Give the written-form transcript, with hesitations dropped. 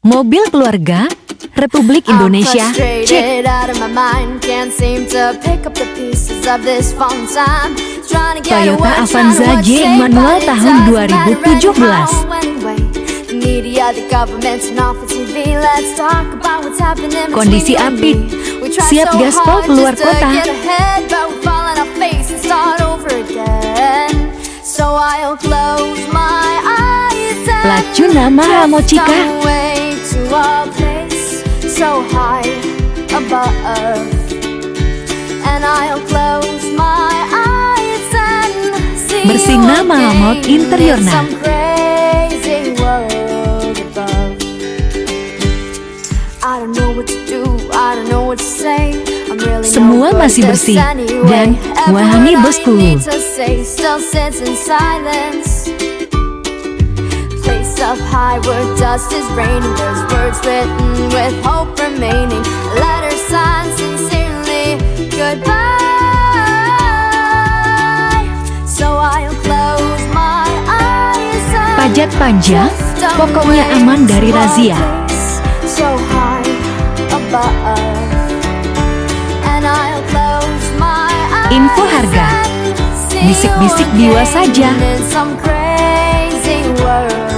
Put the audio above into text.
Mobil keluarga Republik Indonesia, cek. Toyota Avanza G Manual tahun 2017. Kondisi apik, siap gaspol keluar kota. Laju nama Ramochika. So high above, and I'll close my eyes and see Bersina malamot interiorna. some crazy world above. I don't know what to do, I don't know what to say. I'm really Semua masih bersih dan wangi bosku. Still sits in silence. Up high where dust is raining, there's words written with hope remaining, letters signed sincerely goodbye. So I'll close my eyes and Pajak pajak, pokoknya aman dari razia. So high above, and I'll close my eyes. Info harga, bisik-bisik jiwa saja. In some crazy world.